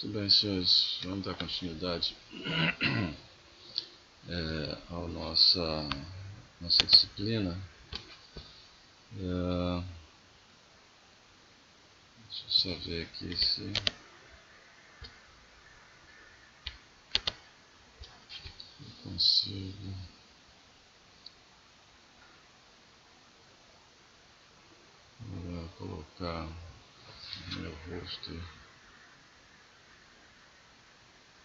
Muito bem, senhores, vamos dar continuidade à nossa disciplina. Deixa eu só ver aqui se eu consigo colocar o meu rosto aí,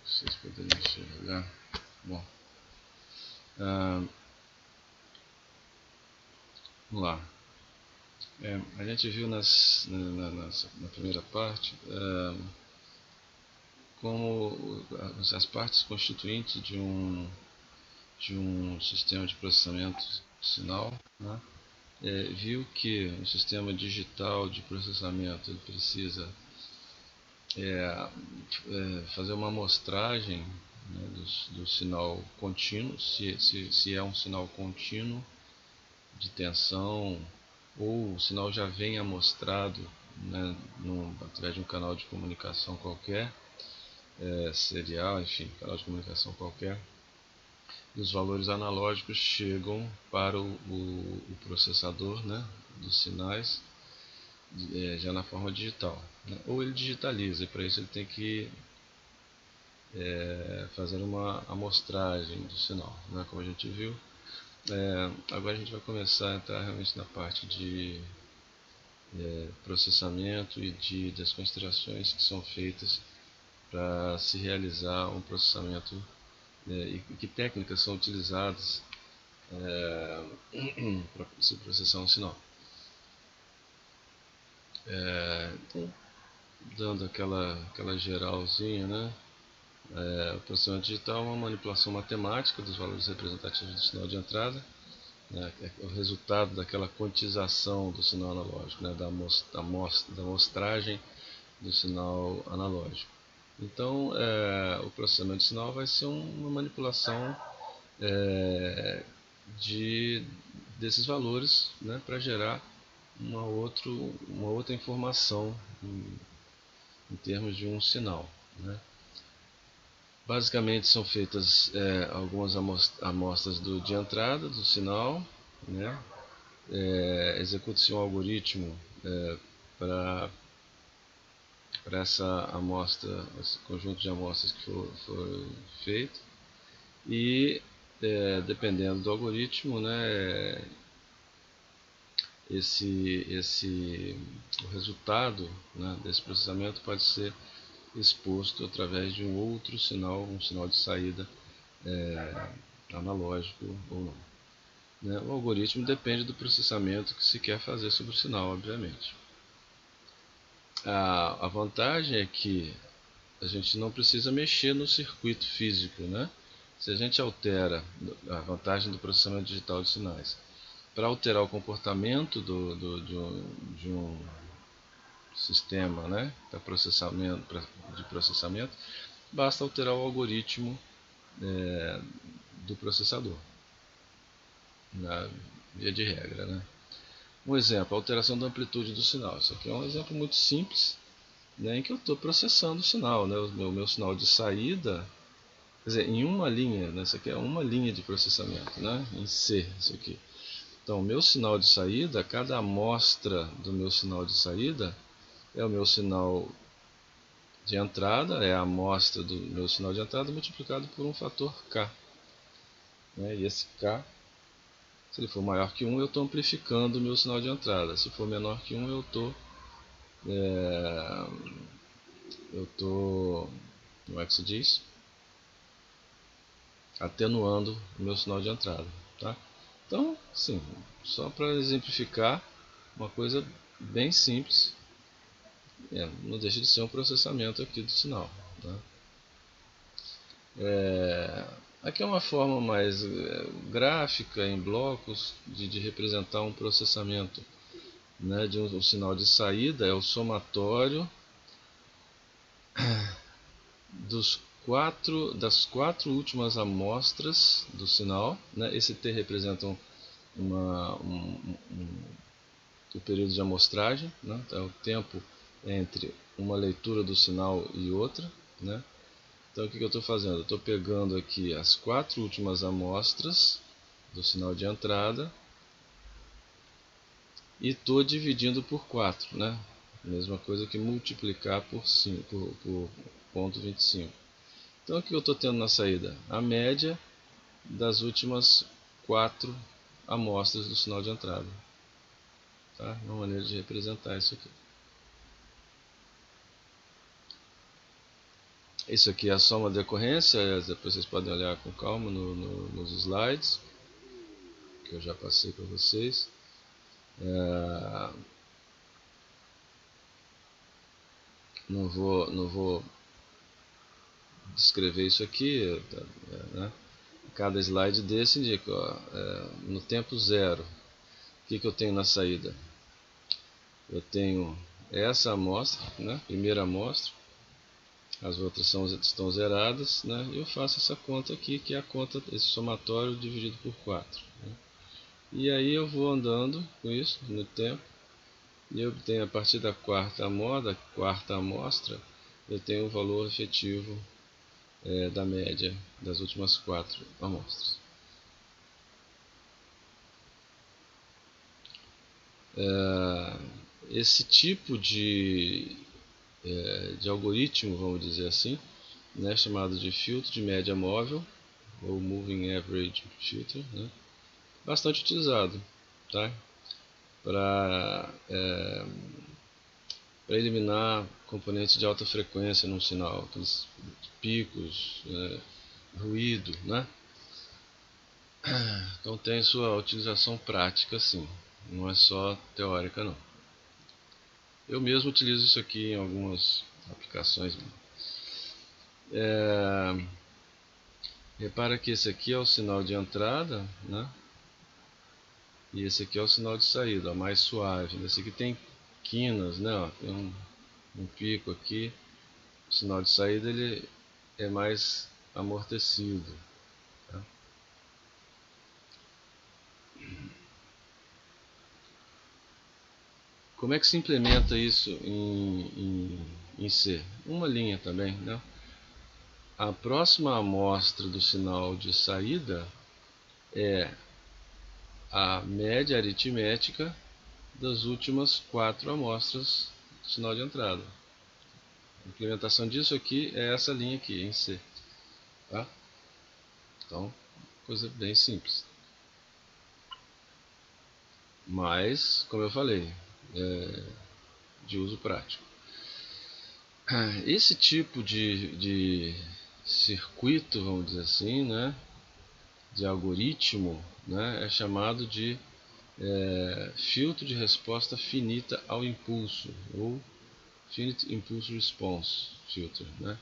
vocês poderem enxergar. Bom, vamos lá. A gente viu na primeira parte como as partes constituintes de um sistema de processamento de sinal, né? Viu que um sistema digital de processamento ele precisa fazer uma amostragem, né, do sinal contínuo, se é um sinal contínuo de tensão ou o sinal já vem amostrado, né, através de um canal de comunicação qualquer, serial, enfim, canal de comunicação qualquer, e os valores analógicos chegam para o processador, né, dos sinais, já na forma digital, né? Ou ele digitaliza, e para isso ele tem que fazer uma amostragem do sinal, né, como a gente viu. Agora a gente vai começar a entrar realmente na parte de processamento e das considerações que são feitas para se realizar um processamento, e que técnicas são utilizadas para se processar um sinal. Então, dando aquela geralzinha, né? O processamento digital é uma manipulação matemática dos valores representativos do sinal de entrada, né? É o resultado daquela quantização do sinal analógico, né? da amostragem do sinal analógico. Então, o processamento de sinal vai ser uma manipulação desses valores, né? Para gerar uma outra informação em termos de um sinal, né? Basicamente são feitas algumas amostras de entrada do sinal, né? Executa-se um algoritmo para essa amostra, esse conjunto de amostras que foi feito, e dependendo do algoritmo, né, o resultado, né, desse processamento pode ser exposto através de um outro sinal, um sinal de saída analógico ou não, né? O algoritmo depende do processamento que se quer fazer sobre o sinal, obviamente. A vantagem é que a gente não precisa mexer no circuito físico, né? Se a gente altera a vantagem do processamento digital de sinais, para alterar o comportamento de um sistema, né, de processamento, basta alterar o algoritmo do processador, na via de regra, né? Um exemplo, a alteração da amplitude do sinal. Isso aqui é um exemplo muito simples, né, em que eu estou processando o sinal, né, o meu sinal de saída, quer dizer, em uma linha, né, isso aqui é uma linha de processamento, né, em C, isso aqui. Então, o meu sinal de saída, cada amostra do meu sinal de saída é o meu sinal de entrada, é a amostra do meu sinal de entrada multiplicado por um fator K, né, e esse K, se ele for maior que 1, eu estou amplificando o meu sinal de entrada. Se for menor que 1, eu estou, como é que se diz? Atenuando o meu sinal de entrada, tá? Então, sim, só para exemplificar, uma coisa bem simples, não deixa de ser um processamento aqui do sinal, tá? Aqui é uma forma mais gráfica, em blocos, de representar um processamento, né, de um sinal de saída. É o somatório das quatro últimas amostras do sinal, né? Esse T representa o período de amostragem, né? Então, é o tempo entre uma leitura do sinal e outra. né? Então o que eu estou fazendo? Eu estou pegando aqui as 4 últimas amostras do sinal de entrada e estou dividindo por 4, né? Mesma coisa que multiplicar por 5, por 0,25. Então o que eu estou tendo na saída? A média das últimas 4 amostras do sinal de entrada. Tá? Uma maneira de representar isso aqui. Isso aqui é a soma de decorrência, depois vocês podem olhar com calma nos slides, que eu já passei para vocês. Não vou descrever isso aqui, né? Cada slide desse indica, no tempo zero, o que eu tenho na saída? Eu tenho essa amostra, né? Primeira amostra, as outras estão zeradas, né? E eu faço essa conta aqui, que é a conta, esse somatório dividido por 4. Né? E aí eu vou andando com isso no tempo, e eu obtenho a partir da quarta amostra, eu tenho o valor efetivo da média das últimas 4 amostras. Esse tipo de algoritmo, vamos dizer assim, né, chamado de filtro de média móvel, ou Moving Average Filter, né, bastante utilizado, tá? Para eliminar componentes de alta frequência num sinal, aqueles picos, ruído, né? Então tem sua utilização prática, sim, não é só teórica, não. Eu mesmo utilizo isso aqui em algumas aplicações. Repara que esse aqui é o sinal de entrada, né? E esse aqui é o sinal de saída, ó, mais suave. Esse aqui tem quinas, né? Ó, tem um pico aqui. O sinal de saída ele é mais amortecido. Tá? Como é que se implementa isso em C? Uma linha também, né? A próxima amostra do sinal de saída é a média aritmética das últimas 4 amostras do sinal de entrada. A implementação disso aqui é essa linha aqui, em C. Tá? Então, coisa bem simples. Mas, como eu falei, de uso prático. Esse tipo de circuito, vamos dizer assim, né, de algoritmo, né, é chamado de filtro de resposta finita ao impulso, ou Finite Impulse Response Filter. Né?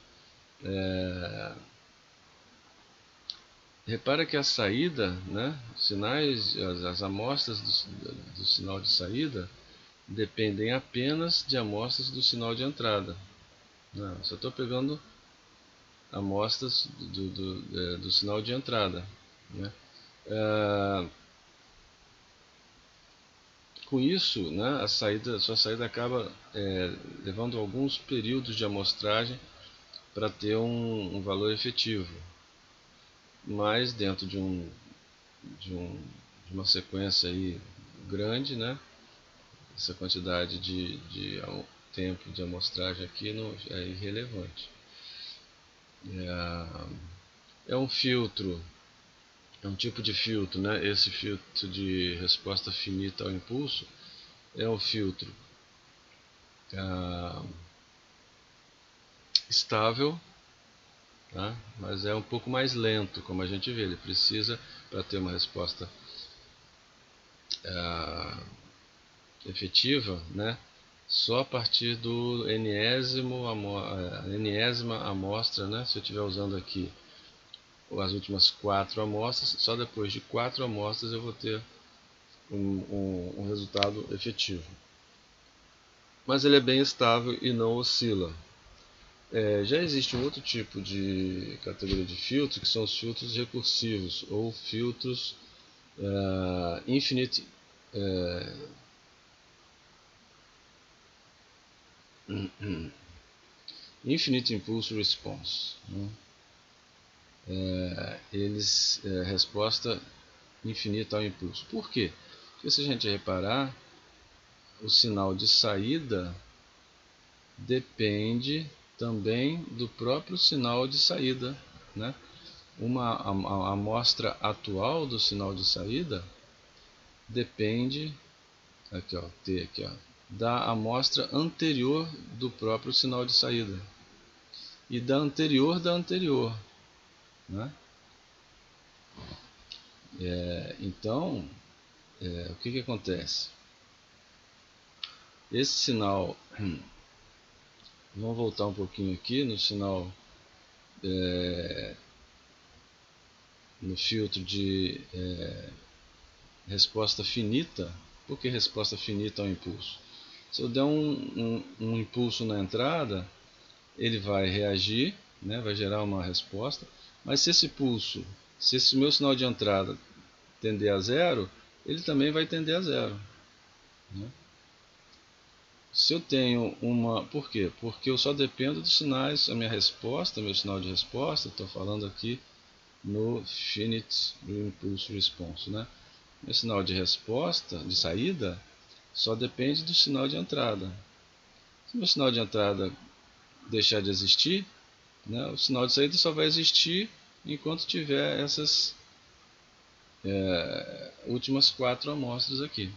Repara que a saída, né, sinais, as amostras do sinal de saída dependem apenas de amostras do sinal de entrada. Não, só estou pegando amostras do sinal de entrada. Né? Com isso, né, a sua saída acaba levando alguns períodos de amostragem para ter um valor efetivo. Mas dentro de uma sequência aí grande, né, essa quantidade de tempo de amostragem aqui não, é irrelevante. É um filtro, é um tipo de filtro, né? Esse filtro de resposta finita ao impulso é um filtro estável, tá? Mas é um pouco mais lento, como a gente vê. Ele precisa, para ter uma resposta efetiva, né? Só a partir do enésima amostra, né? Se eu estiver usando aqui as últimas 4 amostras, só depois de 4 amostras eu vou ter um resultado efetivo. Mas ele é bem estável e não oscila. Já existe um outro tipo de categoria de filtro, que são os filtros recursivos, ou filtros infinite Infinite Impulse Response, né? Resposta infinita ao impulso. Por quê? Porque se a gente reparar, o sinal de saída depende também do próprio sinal de saída, né? A amostra atual do sinal de saída depende aqui, ó, T aqui, ó, da amostra anterior do próprio sinal de saída e da anterior, né? Então, o que acontece? Esse sinal, vamos voltar um pouquinho aqui no sinal, no filtro de resposta finita. Por que resposta finita ao impulso? Se eu der um impulso na entrada, ele vai reagir, né, vai gerar uma resposta, mas se esse meu sinal de entrada tender a zero, ele também vai tender a zero, né? Se eu tenho uma... Por quê? Porque eu só dependo dos sinais, a minha resposta, meu sinal de resposta, estou falando aqui no Finite Impulse Response, né? Meu sinal de resposta, de saída, só depende do sinal de entrada. Se meu sinal de entrada deixar de existir, né, o sinal de saída só vai existir enquanto tiver essas últimas 4 amostras aqui.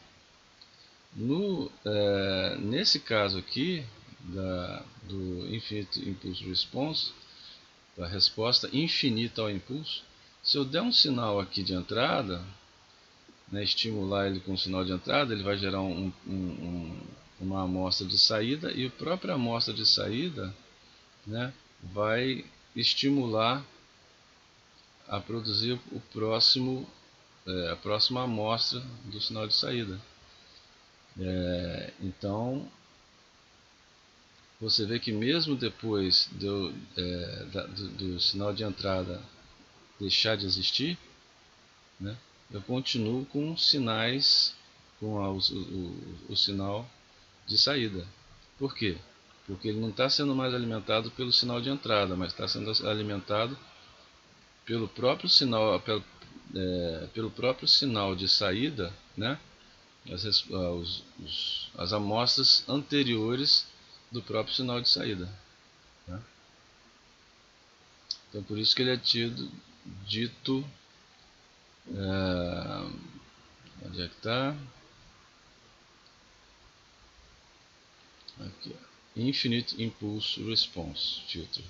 Nesse caso aqui, do Infinite Impulse Response, da resposta infinita ao impulso, se eu der um sinal aqui de entrada, né, estimular ele com um sinal de entrada, ele vai gerar uma amostra de saída, e a própria amostra de saída, né, vai estimular a produzir a próxima amostra do sinal de saída. Então, você vê que mesmo depois do sinal de entrada deixar de existir, né, eu continuo com sinais, com o sinal de saída. Por quê? Porque ele não está sendo mais alimentado pelo sinal de entrada, mas está sendo alimentado pelo próprio sinal, pelo próprio sinal de saída, né? As amostras anteriores do próprio sinal de saída, né? Então por isso que ele é dito, onde é que está? Aqui, ó. Infinite Impulse Response Filter.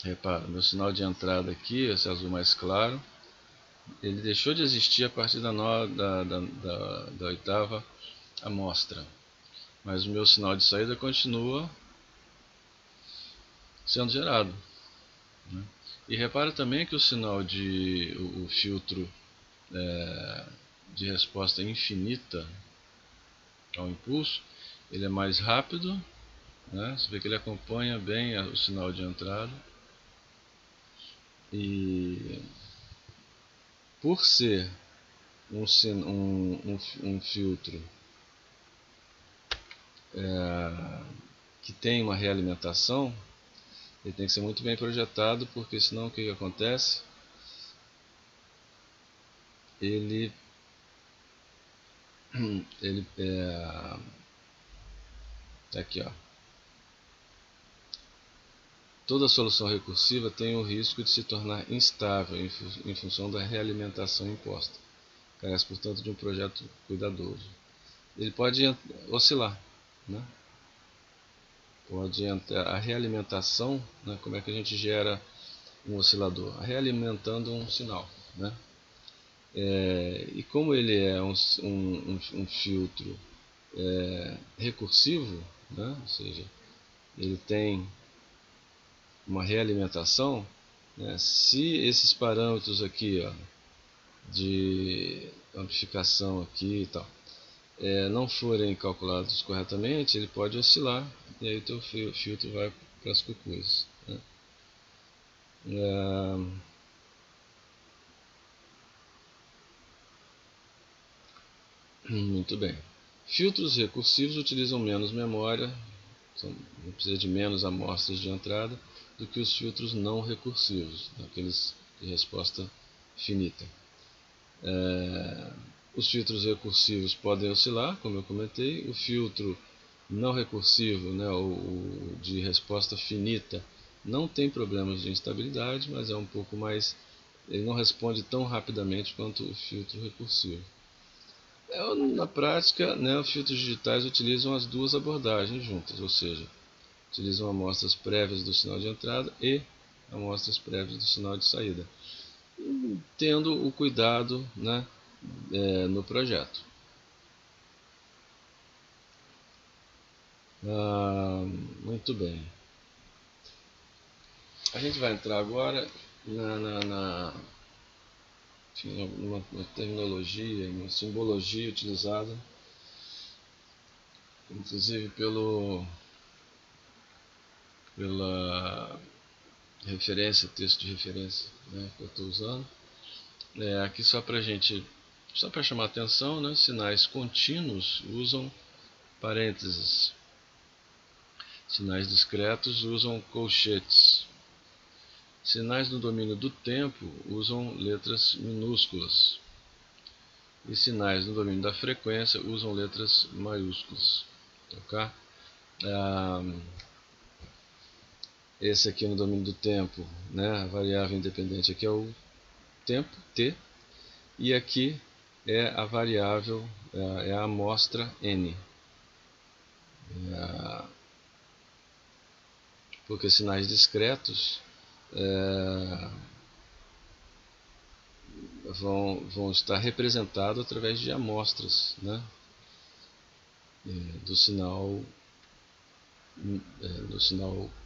Repara, meu sinal de entrada aqui, esse azul mais claro, ele deixou de existir a partir da 8ª amostra, mas o meu sinal de saída continua sendo gerado, né? E repara também que o sinal o filtro de resposta infinita ao impulso, ele é mais rápido, né? Você vê que ele acompanha bem o sinal de entrada, e por ser um filtro que tem uma realimentação, ele tem que ser muito bem projetado, porque senão o que acontece? Ele aqui, ó. Toda solução recursiva tem o risco de se tornar instável em função da realimentação imposta. Carece, portanto, de um projeto cuidadoso. Ele pode oscilar, né? A realimentação, né? Como é que a gente gera um oscilador? Realimentando um sinal, né? E como ele é um filtro recursivo, né? Ou seja, ele tem uma realimentação, né? Se esses parâmetros aqui, ó, de amplificação aqui e tal, não forem calculados corretamente, ele pode oscilar, e aí o teu filtro vai para as cucuias, né? Muito bem. Filtros recursivos utilizam menos memória, precisa de menos amostras de entrada do que os filtros não recursivos, aqueles de resposta finita. Os filtros recursivos podem oscilar, como eu comentei. O filtro não recursivo, né, o de resposta finita, não tem problemas de instabilidade, mas é um pouco mais, ele não responde tão rapidamente quanto o filtro recursivo. Na prática, né, os filtros digitais utilizam as duas abordagens juntas, ou seja, utilizam amostras prévias do sinal de entrada e amostras prévias do sinal de saída, tendo o cuidado, né, no projeto. Muito bem. A gente vai entrar agora numa terminologia, uma simbologia utilizada, inclusive pela referência, texto de referência, né, que eu estou usando. Aqui só para chamar a atenção, né, sinais contínuos usam parênteses, sinais discretos usam colchetes, sinais no domínio do tempo usam letras minúsculas e sinais no domínio da frequência usam letras maiúsculas. Okay? Esse aqui no domínio do tempo, né, a variável independente aqui é o tempo, t, e aqui é a variável, é a amostra n. Porque sinais discretos vão estar representados através de amostras, né, do sinal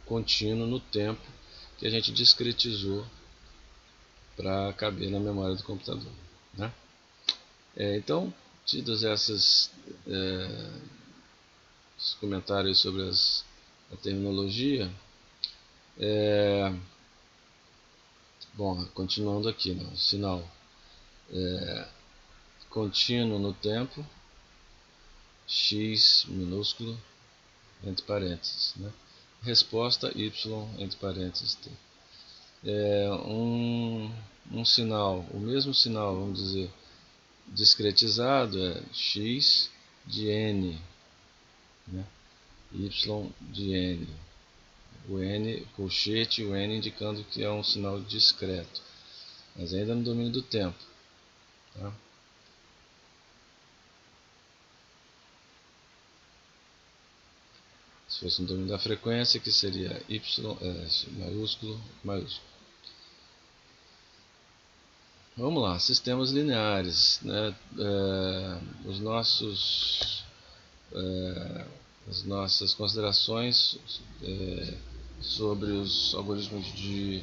contínuo no tempo que a gente discretizou para caber na memória do computador, né? Então, tidos esses comentários sobre a terminologia, bom, continuando aqui, né? Sinal contínuo no tempo, x minúsculo entre parênteses, né? Resposta y entre parênteses t. Um sinal, o mesmo sinal, vamos dizer, discretizado é x de n, né? Y de n. O n, colchete, o n indicando que é um sinal discreto, mas ainda no domínio do tempo. Tá? Se fosse no domínio da frequência, que seria y maiúsculo, maiúsculo. Vamos lá, sistemas lineares, né? As nossas considerações sobre os algoritmos de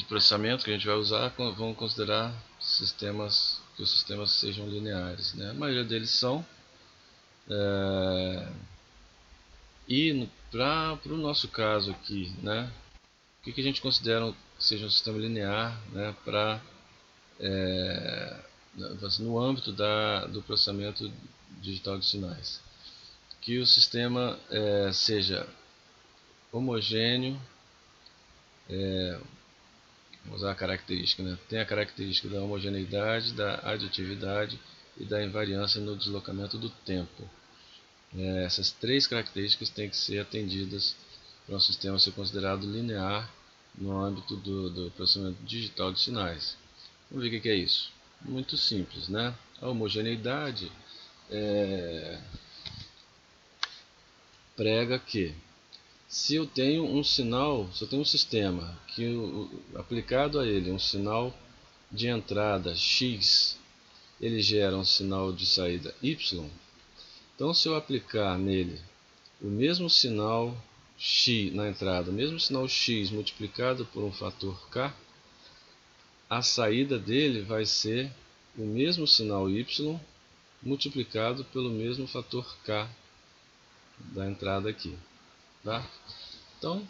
processamento que a gente vai usar vão considerar que os sistemas sejam lineares, né? A maioria deles são. E para o nosso caso aqui, né, o que a gente considera que seja um sistema linear, né, no âmbito do processamento digital de sinais? Que o sistema seja homogêneo, vamos usar a característica, né? Tem a característica da homogeneidade, da aditividade e da invariância no deslocamento do tempo. Essas três características têm que ser atendidas para um sistema ser considerado linear no âmbito do processamento digital de sinais. Vamos ver o que é isso. Muito simples, né? A homogeneidade prega que se eu tenho um sinal, se eu tenho um sistema que aplicado a ele um sinal de entrada x, ele gera um sinal de saída y. Então, se eu aplicar nele o mesmo sinal x na entrada, o mesmo sinal x multiplicado por um fator k, a saída dele vai ser o mesmo sinal y multiplicado pelo mesmo fator k da entrada aqui. Tá? Então,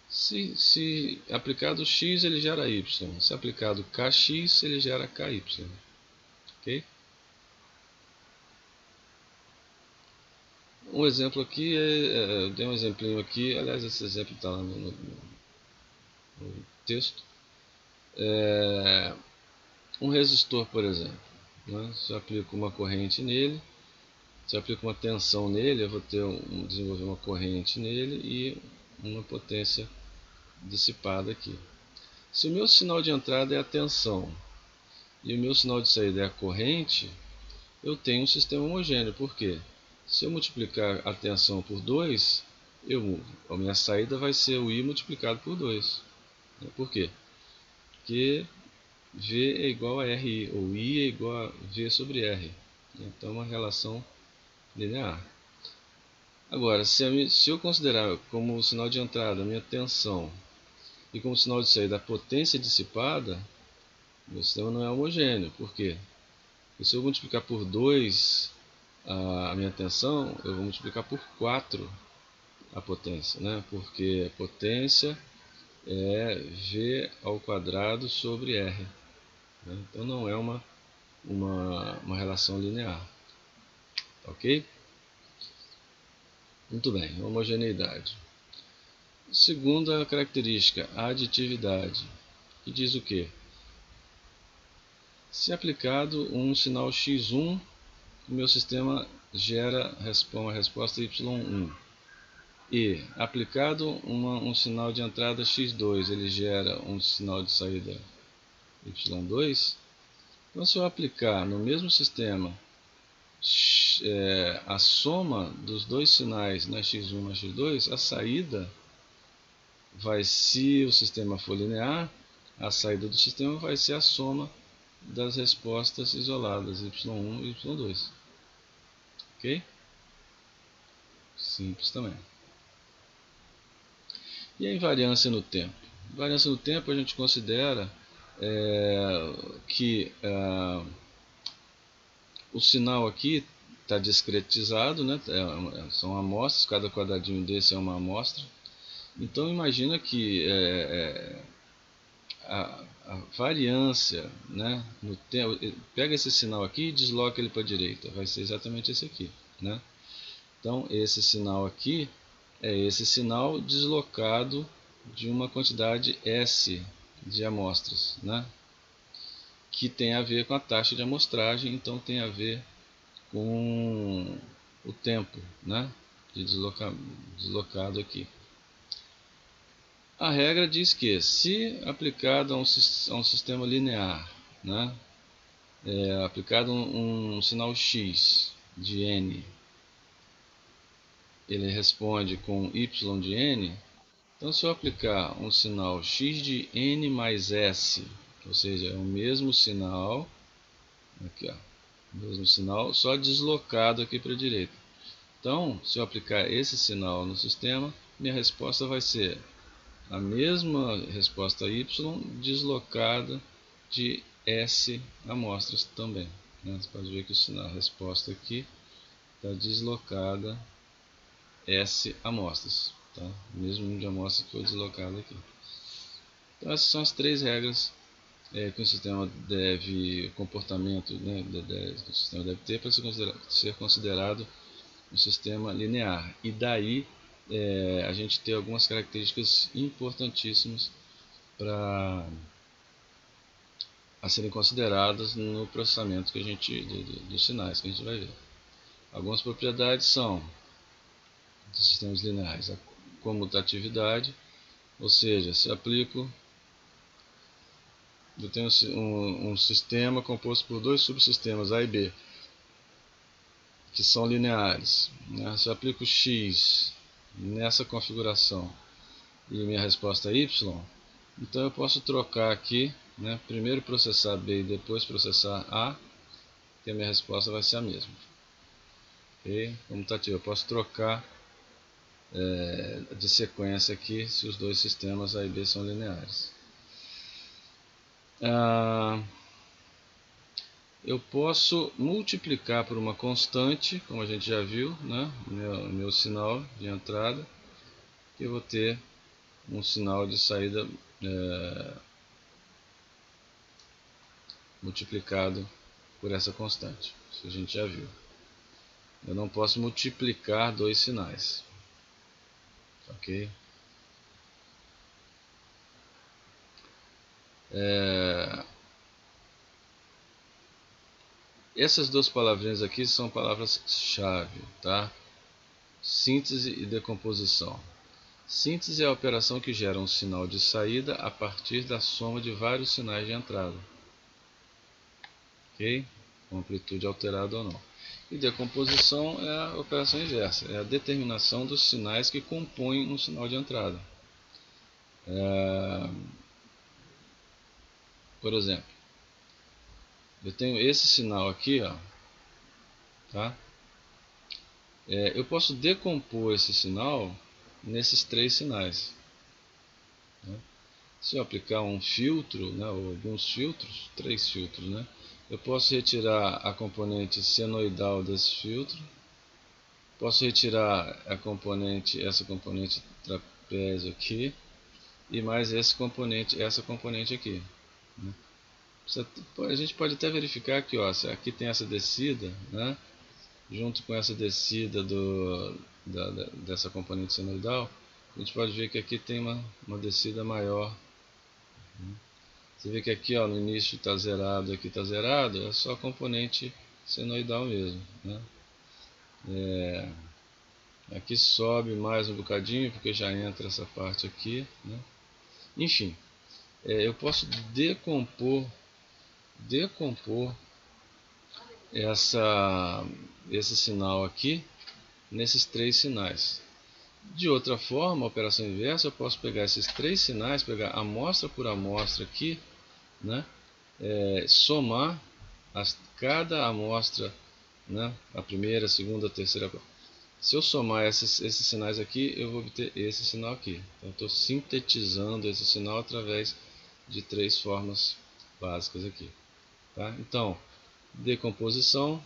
se aplicado x, ele gera y. Se aplicado kx, ele gera ky. ok? Um exemplo aqui, eu dei um exemplinho aqui, aliás esse exemplo está lá no texto. Um resistor, por exemplo, né? Se eu aplico uma corrente nele, se eu aplico uma tensão nele, eu vou desenvolver uma corrente nele e uma potência dissipada aqui. Se o meu sinal de entrada é a tensão e o meu sinal de saída é a corrente, eu tenho um sistema homogêneo. Por quê? Se eu multiplicar a tensão por 2, a minha saída vai ser o I multiplicado por 2. Por quê? Porque V é igual a RI, ou I é igual a V sobre R. Então é uma relação linear. Agora, se eu considerar como sinal de entrada a minha tensão e como sinal de saída a potência dissipada, meu sistema não é homogêneo. Por quê? Porque se eu multiplicar por 2 a minha tensão, eu vou multiplicar por 4 a potência, né? Porque a potência é V ao quadrado sobre R. Né? Então não é uma relação linear. Ok? Muito bem, homogeneidade. Segunda característica, a aditividade, que diz o quê? Se aplicado um sinal x1, o meu sistema gera uma resposta y1. E aplicado um sinal de entrada x2, ele gera um sinal de saída y2. Então, se eu aplicar no mesmo sistema a soma dos dois sinais, né, x1 mais x2, a saída vai, se o sistema for linear, a saída do sistema vai ser a soma das respostas isoladas y1 e y2. Ok? Simples também. E a invariância no tempo? Invariância no tempo a gente considera que o sinal aqui está discretizado, né? São amostras, cada quadradinho desse é uma amostra. Então imagina que a variância, né, no tempo, pega esse sinal aqui e desloca ele para a direita, vai ser exatamente esse aqui, né? Então esse sinal aqui é esse sinal deslocado de uma quantidade S de amostras, né? Que tem a ver com a taxa de amostragem, então tem a ver com o tempo, né, de deslocado aqui. A regra diz que, se aplicado a um sistema linear, né, aplicado um sinal x de n, ele responde com y de n. Então, se eu aplicar um sinal x de n mais s, ou seja, é o mesmo sinal, aqui, ó, mesmo sinal, só deslocado aqui para a direita. Então, se eu aplicar esse sinal no sistema, minha resposta vai ser a mesma resposta y deslocada de S amostras também. Né? Você pode ver que a resposta aqui está deslocada S amostras. Tá? O mesmo número de amostras que foi deslocado aqui. Então, essas são as três regras que o sistema deve, comportamento, né, que o sistema deve ter para ser considerado um sistema linear. E daí a gente tem algumas características importantíssimas a serem consideradas no processamento que a gente dos sinais que a gente vai ver. Algumas propriedades são dos sistemas lineares: a comutatividade, ou seja, se eu tenho um sistema composto por dois subsistemas A e B que são lineares, né? Se eu aplico x nessa configuração e minha resposta é y, então eu posso trocar aqui, né? Primeiro processar B e depois processar A, que a minha resposta vai ser a mesma. Okay? Comutativo, eu posso trocar de sequência aqui se os dois sistemas A e B são lineares. Eu posso multiplicar por uma constante, como a gente já viu, né? meu sinal de entrada, que eu vou ter um sinal de saída multiplicado por essa constante. Isso a gente já viu. Eu não posso multiplicar dois sinais. Ok? Essas duas palavrinhas aqui são palavras-chave, tá? Síntese e decomposição. Síntese é a operação que gera um sinal de saída a partir da soma de vários sinais de entrada. Ok? Com amplitude alterada ou não. E decomposição é a operação inversa, é a determinação dos sinais que compõem um sinal de entrada. Por exemplo, eu tenho esse sinal aqui, ó, tá? Eu posso decompor esse sinal nesses três sinais. Né? Se eu aplicar um filtro, né, ou alguns filtros, três filtros, né, eu posso retirar a componente senoidal desse filtro, posso retirar essa componente trapézio aqui, e mais essa componente aqui. Né? A gente pode até verificar aqui, ó, aqui tem essa descida, né, junto com essa descida dessa componente senoidal, a gente pode ver que aqui tem uma descida maior. Você vê que aqui, ó, no início está zerado, aqui está zerado, é só a componente senoidal mesmo. Né? Aqui sobe mais um bocadinho, porque já entra essa parte aqui. Né? Enfim, eu posso decompor esse sinal aqui nesses três sinais. De outra forma, a operação inversa, eu posso pegar esses três sinais, pegar amostra por amostra aqui, né? Somar cada amostra, né? A primeira, a segunda, a terceira. Se eu somar esses sinais aqui, eu vou obter esse sinal aqui. Então, eu estou sintetizando esse sinal através de três formas básicas aqui. Tá? Então, decomposição,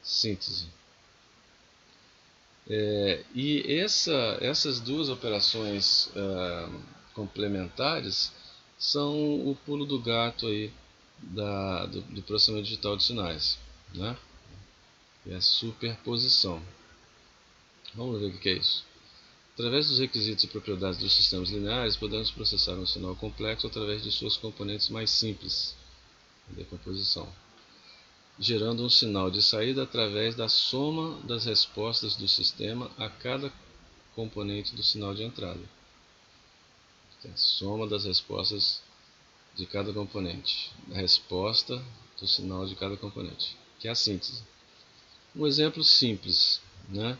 síntese. E essas duas operações complementares são o pulo do gato aí do processamento digital de sinais, né? É a superposição. Vamos ver o que é isso. Através dos requisitos e propriedades dos sistemas lineares, podemos processar um sinal complexo através de suas componentes mais simples, a decomposição, gerando um sinal de saída através da soma das respostas do sistema a cada componente do sinal de entrada. A soma das respostas de cada componente, a resposta do sinal de cada componente, que é a síntese. Um exemplo simples, né?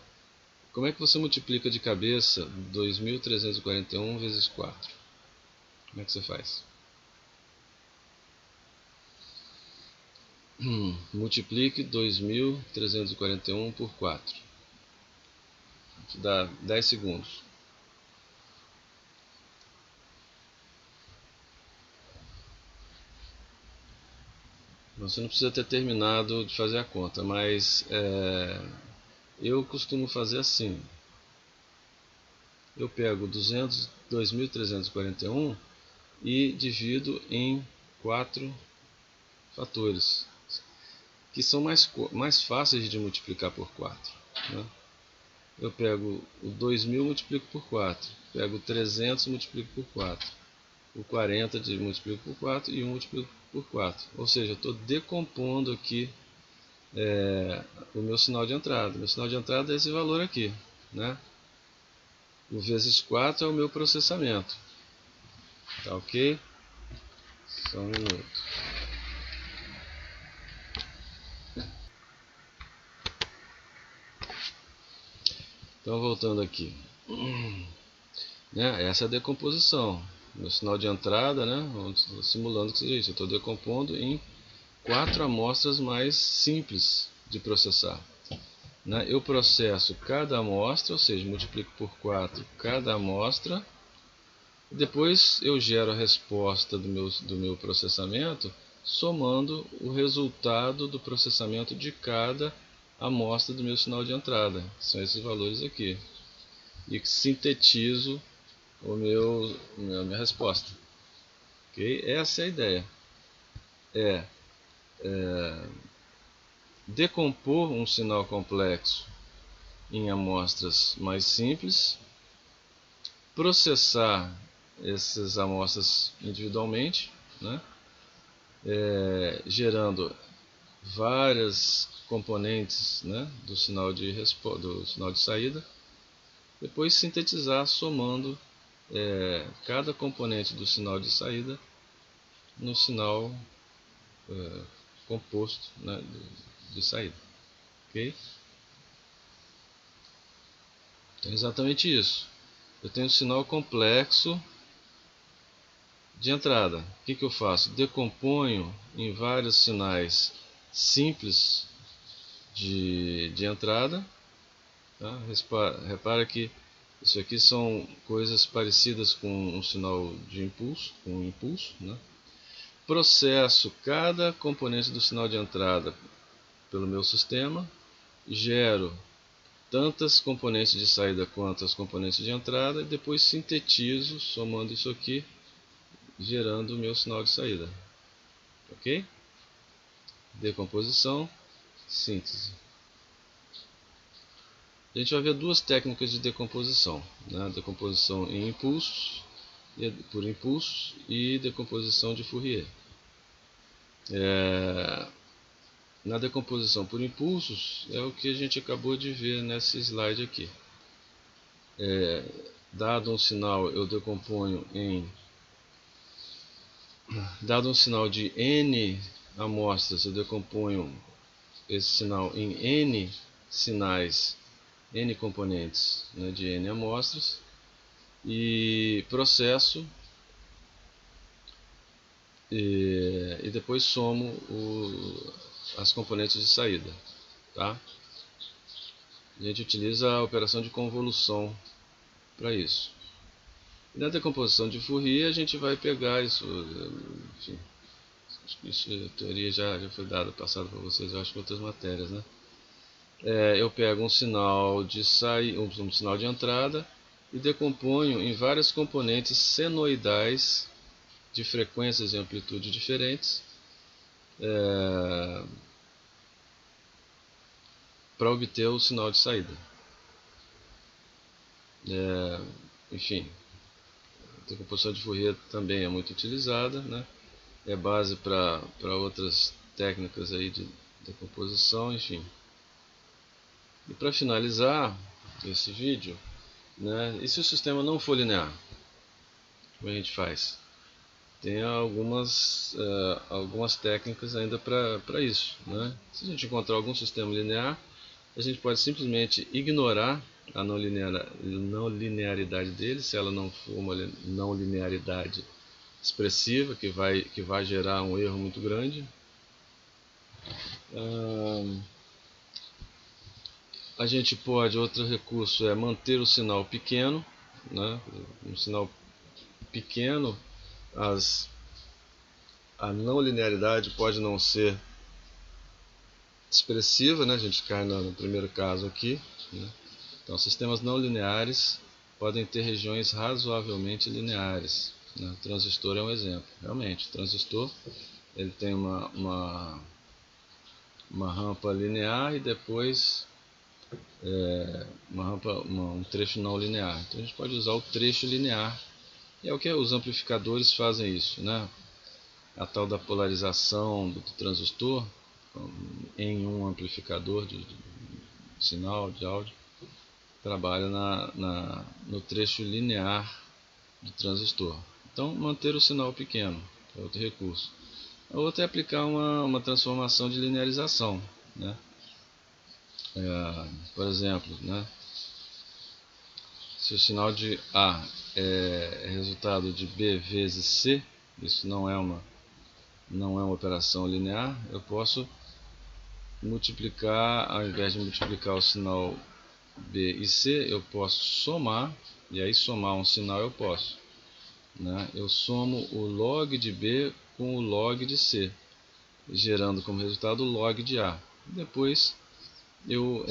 Como é que você multiplica de cabeça 2.341 vezes 4? Como é que você faz? Multiplique 2.341 por 4. Isso dá 10 segundos. Você não precisa ter terminado de fazer a conta, mas eu costumo fazer assim. Eu pego 2.341 e divido em 4 fatores, que são mais fáceis de multiplicar por 4. Né? Eu pego o 2.000 multiplico por 4, pego o 300 multiplico por 4, o 40 multiplico por 4 e 1 multiplico por 4. Ou seja, eu estou decompondo aqui o meu sinal de entrada. O meu sinal de entrada é esse valor aqui. Né? O vezes 4 é o meu processamento. Tá ok? Só um minuto. Então, voltando aqui. Essa é a decomposição. Meu sinal de entrada, né? Simulando que seja isso. Eu estou decompondo em 4 amostras mais simples de processar. Né? Eu processo cada amostra, ou seja, multiplico por 4 cada amostra. E depois eu gero a resposta do meu processamento, somando o resultado do processamento de cada amostra do meu sinal de entrada. São esses valores aqui. E sintetizo a minha resposta. Okay? Essa é a ideia. decompor um sinal complexo em amostras mais simples, processar essas amostras individualmente, né? Gerando várias componentes, né, do sinal de saída, depois sintetizar somando cada componente do sinal de saída no sinal composto, né, de saída. Ok? Então é exatamente isso. Eu tenho um sinal complexo de entrada. O que eu faço? Decomponho em vários sinais simples de entrada. Tá? Repara que isso aqui são coisas parecidas com um sinal de impulso, com um impulso, né? Processo cada componente do sinal de entrada pelo meu sistema, gero tantas componentes de saída quanto as componentes de entrada e depois sintetizo, somando isso aqui, gerando o meu sinal de saída. Ok? Decomposição, síntese. A gente vai ver duas técnicas de decomposição, né? Decomposição em impulsos, por impulsos, e decomposição de Fourier. Na decomposição por impulsos é o que a gente acabou de ver nesse slide aqui. Dado um sinal, eu decomponho dado um sinal de n amostras, eu decomponho esse sinal em n sinais, n componentes, né, de n amostras, e processo e depois somo as componentes de saída. Tá? A gente utiliza a operação de convolução para isso. E na decomposição de Fourier a gente vai pegar isso, enfim, acho que isso, a teoria já foi dada, passada para vocês, eu acho, em outras matérias, né? Eu pego um sinal de um sinal de entrada e decomponho em várias componentes senoidais de frequências e amplitude diferentes para obter o sinal de saída. Enfim, a decomposição de Fourier também é muito utilizada, né? É base para outras técnicas aí de decomposição, enfim. E para finalizar esse vídeo, né, e se o sistema não for linear? Como a gente faz? Tem algumas técnicas ainda para isso. Né? Se a gente encontrar algum sistema linear, a gente pode simplesmente ignorar a não linearidade dele, se ela não for uma não linearidade expressiva, que vai gerar um erro muito grande. A gente pode, outro recurso é manter o sinal pequeno, né? Um sinal pequeno, a não linearidade pode não ser expressiva, né? A gente cai no primeiro caso aqui, né? Então, sistemas não lineares podem ter regiões razoavelmente lineares, né? O transistor é um exemplo. Realmente, o transistor ele tem uma rampa linear e depois um trecho não linear. Então a gente pode usar o trecho linear, e é o que os amplificadores fazem isso, né? A tal da polarização do transistor em um amplificador de sinal de áudio trabalha no trecho linear do transistor. Então manter o sinal pequeno é outro recurso. A outra é aplicar uma transformação de linearização, né? Por exemplo, né? Se o sinal de A é resultado de B vezes C, isso não é uma operação linear, eu posso multiplicar, ao invés de multiplicar o sinal B e C, eu posso somar, e aí somar um sinal eu posso. Né? Eu somo o log de B com o log de C, gerando como resultado o log de A. Depois eu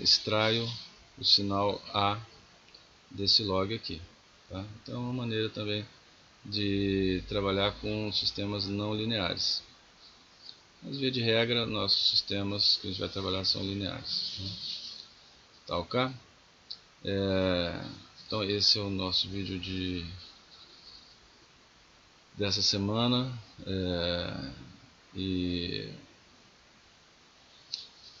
extraio o sinal A desse log aqui. Tá? Então é uma maneira também de trabalhar com sistemas não lineares. Mas via de regra, nossos sistemas que a gente vai trabalhar são lineares, né? Tá ok? Então esse é o nosso vídeo dessa semana, e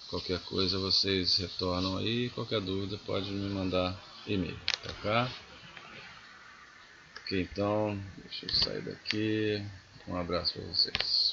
qualquer coisa vocês retornam aí, qualquer dúvida pode me mandar e-mail, tá ok? Ok, então deixa eu sair daqui, um abraço para vocês.